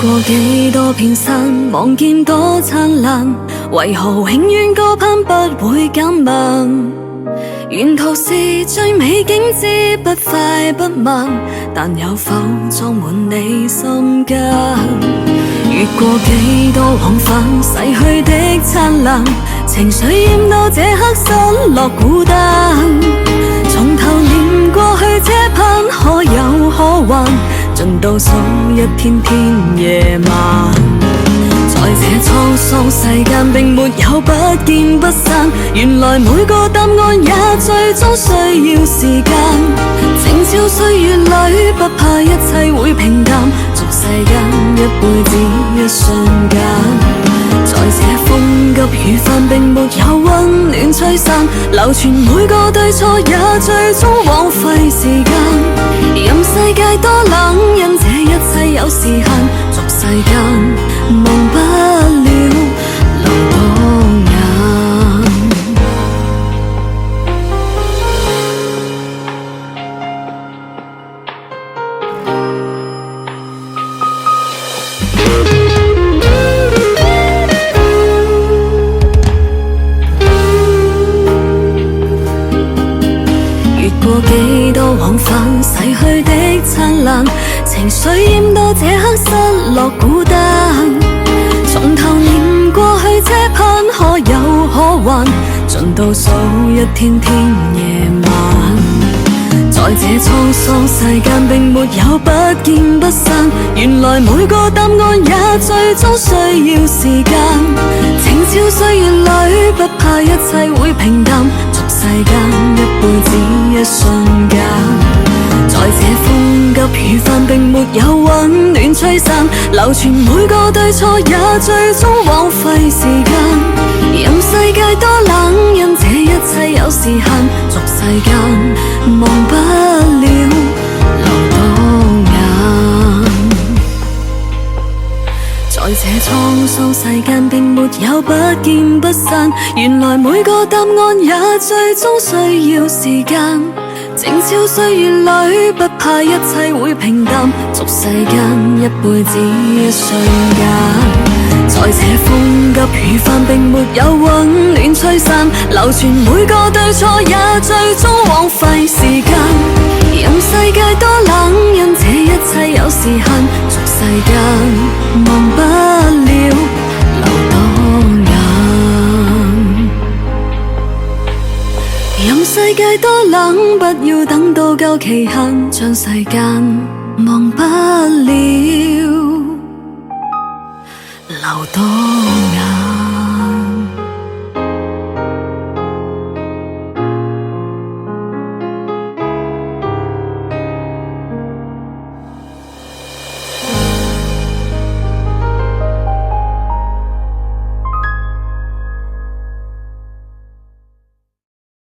過幾多片山，望見多燦爛，為何永遠高攀不會減慢？沿途是最美景致，不快不慢，但有否裝滿你心間？越過幾多往返，逝去的燦爛，情緒淹到這刻失落孤單。從頭念過去這盼，可有可還？盡倒數一天天夜晚。在這滄桑世間，並沒有不見不散，原來每個答案也最終需要時間。靜照歲月裏，不怕一切會平淡，俗世間一輩子一瞬間。在這風急雨翻，並沒有溫暖吹散，流傳每個對錯也最終枉費時間。任世界多冷，因這一切有時限，俗世間忘不了流多眼。越過幾多往返，逝去的燦爛，情緒淹到這刻失落孤單。從頭念過去這盼，可有可還？盡倒數一天天夜晚。在這滄桑世間，並沒有不見不散，原來每個答案也最終需要時間。靜照歲月裏，不怕一切會平淡，俗世間一輩子一瞬間。在這風急雨翻，並沒有溫暖吹散，流傳每個對錯也最終枉費時間。任世界多冷，因這一切有時限，俗世間忘不了流多眼。在這滄桑世間，並沒有不見不散，原來每個答案也最終需要時間。靜照歲月裏，不怕一切會平淡，俗世間一輩子一瞬間。在這風急雨翻，並沒有溫暖吹散，流傳每個對錯也最終枉費時間。任世界多冷，因這一切有時限，俗世間忘不了流多眼。任世界多冷，不要等到夠期限，將世間忘不了流多眼。